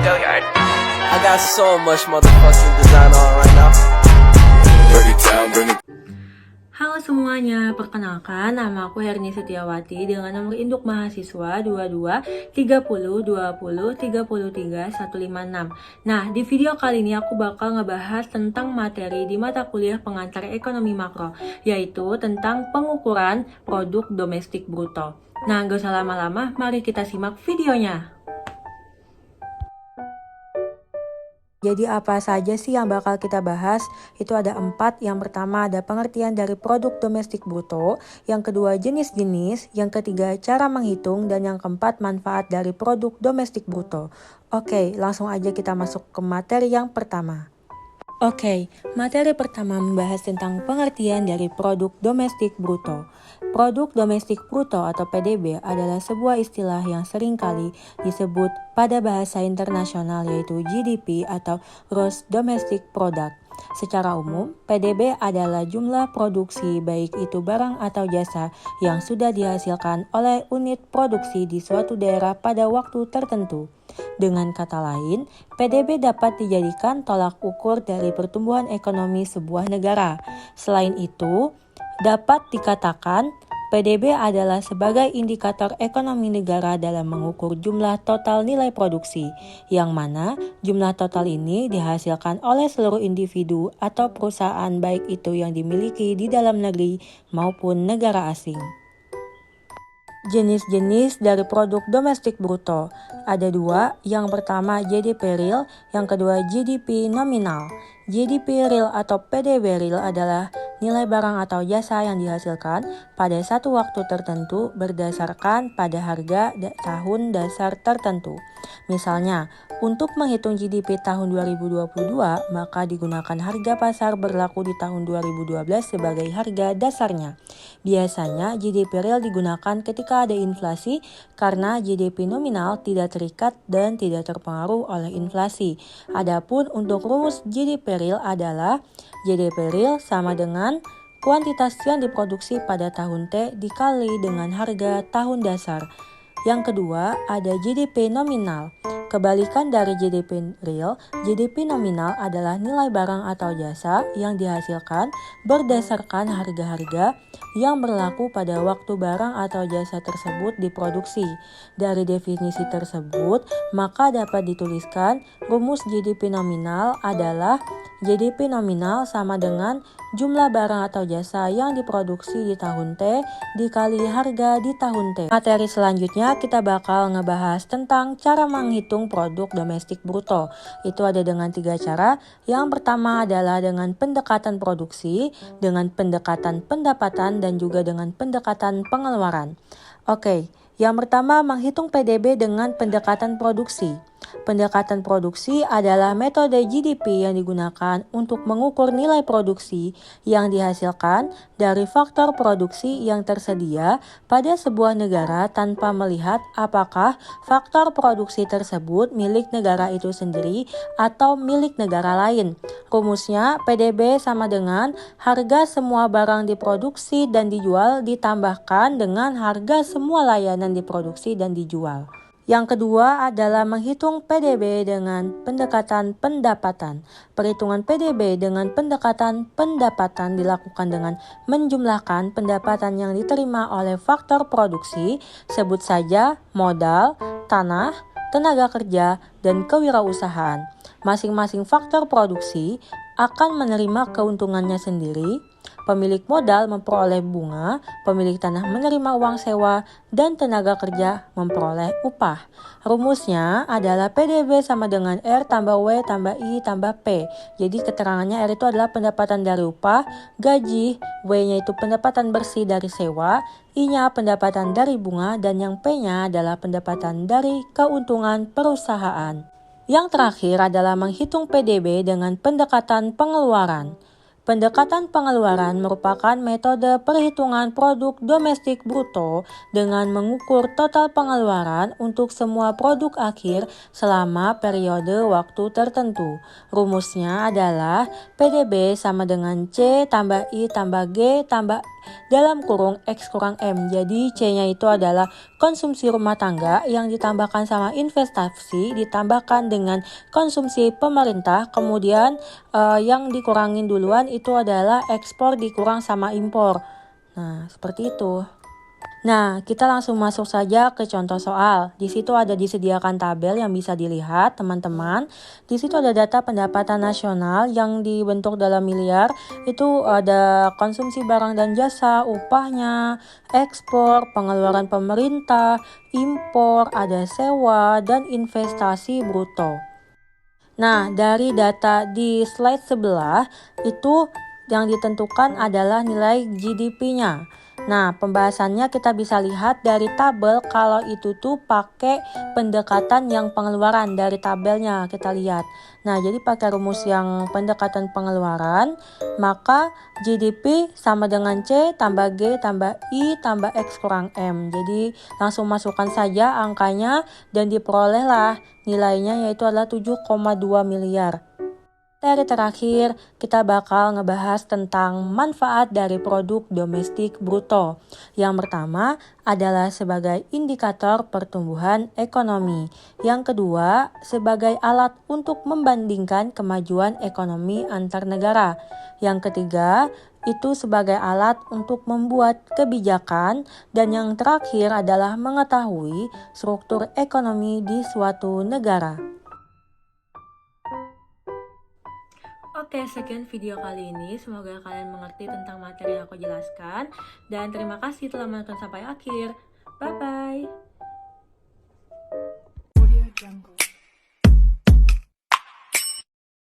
I got so much motherfucking design on right now. Halo semuanya, perkenalkan nama aku Herni Setiawati dengan nomor induk mahasiswa 22 30 20 33 156. Nah, di video kali ini aku bakal ngebahas tentang materi di mata kuliah pengantar ekonomi makro, yaitu tentang pengukuran produk domestik bruto. Nah, gak usah lama-lama, mari kita simak videonya. Jadi apa saja sih yang bakal kita bahas? Itu ada 4. Yang pertama ada pengertian dari produk domestik bruto, yang kedua jenis-jenis, yang ketiga cara menghitung, dan yang keempat manfaat dari produk domestik bruto. Oke, langsung aja kita masuk ke materi yang pertama. Oke, materi pertama membahas tentang pengertian dari produk domestik bruto. Produk domestik bruto atau PDB adalah sebuah istilah yang seringkali disebut pada bahasa internasional yaitu GDP atau Gross Domestic Product. Secara umum, PDB adalah jumlah produksi baik itu barang atau jasa yang sudah dihasilkan oleh unit produksi di suatu daerah pada waktu tertentu. Dengan kata lain, PDB dapat dijadikan tolak ukur dari pertumbuhan ekonomi sebuah negara. Selain itu, dapat dikatakan PDB adalah sebagai indikator ekonomi negara dalam mengukur jumlah total nilai produksi, yang mana jumlah total ini dihasilkan oleh seluruh individu atau perusahaan baik itu yang dimiliki di dalam negeri maupun negara asing. Jenis-jenis dari produk domestik bruto ada 2, yang pertama GDP real, yang kedua GDP nominal. GDP real atau PDB real adalah nilai barang atau jasa yang dihasilkan pada satu waktu tertentu berdasarkan pada harga tahun dasar tertentu. Misalnya, untuk menghitung GDP tahun 2022, maka digunakan harga pasar berlaku di tahun 2012 sebagai harga dasarnya. Biasanya GDP real digunakan ketika ada inflasi karena GDP nominal tidak terikat dan tidak terpengaruh oleh inflasi. Adapun untuk rumus GDP real adalah GDP real sama dengan kuantitas yang diproduksi pada tahun T dikali dengan harga tahun dasar. Yang kedua ada GDP nominal. Kebalikan dari GDP real, GDP nominal adalah nilai barang atau jasa yang dihasilkan berdasarkan harga-harga yang berlaku pada waktu barang atau jasa tersebut diproduksi. Dari definisi tersebut, maka dapat dituliskan rumus GDP nominal adalah GDP nominal sama dengan jumlah barang atau jasa yang diproduksi di tahun T dikali harga di tahun T. Materi selanjutnya kita bakal ngebahas tentang cara menghitung produk domestik bruto. Itu ada dengan 3 cara. Yang pertama adalah dengan pendekatan produksi, dengan pendekatan pendapatan, dan juga dengan pendekatan pengeluaran. Oke, yang pertama menghitung PDB dengan pendekatan produksi. Pendekatan produksi adalah metode GDP yang digunakan untuk mengukur nilai produksi yang dihasilkan dari faktor produksi yang tersedia pada sebuah negara tanpa melihat apakah faktor produksi tersebut milik negara itu sendiri atau milik negara lain. Rumusnya, PDB sama dengan harga semua barang diproduksi dan dijual ditambahkan dengan harga semua layanan diproduksi dan dijual. Yang kedua adalah menghitung PDB dengan pendekatan pendapatan. Perhitungan PDB dengan pendekatan pendapatan dilakukan dengan menjumlahkan pendapatan yang diterima oleh faktor produksi, sebut saja modal, tanah, tenaga kerja, dan kewirausahaan. Masing-masing faktor produksi akan menerima keuntungannya sendiri. Pemilik modal memperoleh bunga, pemilik tanah menerima uang sewa, dan tenaga kerja memperoleh upah. Rumusnya adalah PDB sama dengan R tambah W tambah I tambah P. Jadi keterangannya R itu adalah pendapatan dari upah, gaji, W-nya itu pendapatan bersih dari sewa, I-nya pendapatan dari bunga, dan yang P-nya adalah pendapatan dari keuntungan perusahaan. Yang terakhir adalah menghitung PDB dengan pendekatan pengeluaran. Pendekatan pengeluaran merupakan metode perhitungan produk domestik bruto dengan mengukur total pengeluaran untuk semua produk akhir selama periode waktu tertentu. Rumusnya adalah PDB sama dengan C tambah I tambah G tambah dalam kurung X kurang M. Jadi C-nya itu adalah konsumsi rumah tangga yang ditambahkan sama investasi ditambahkan dengan konsumsi pemerintah. Kemudian yang dikurangin duluan itu adalah ekspor dikurang sama impor. Nah, seperti itu. Nah, kita langsung masuk saja ke contoh soal. Di situ ada disediakan tabel yang bisa dilihat, teman-teman. Di situ ada data pendapatan nasional yang dibentuk dalam miliar. Itu ada konsumsi barang dan jasa, upahnya, ekspor, pengeluaran pemerintah, impor, ada sewa, dan investasi bruto. Nah, dari data di slide sebelah, itu yang ditentukan adalah nilai GDP-nya. Nah, pembahasannya kita bisa lihat dari tabel kalau itu tuh pakai pendekatan yang pengeluaran dari tabelnya kita lihat. Nah, jadi pakai rumus yang pendekatan pengeluaran, maka GDP sama dengan C tambah G tambah I tambah X kurang M. Jadi langsung masukkan saja angkanya dan diperolehlah nilainya yaitu adalah 7,2 miliar. Seri terakhir, kita bakal ngebahas tentang manfaat dari produk domestik bruto. Yang pertama adalah sebagai indikator pertumbuhan ekonomi. Yang kedua, sebagai alat untuk membandingkan kemajuan ekonomi antar negara. Yang ketiga, itu sebagai alat untuk membuat kebijakan. Dan yang terakhir adalah mengetahui struktur ekonomi di suatu negara. Oke, sekian video kali ini. Semoga kalian mengerti tentang materi yang aku jelaskan. Dan terima kasih telah menonton sampai akhir. Bye-bye.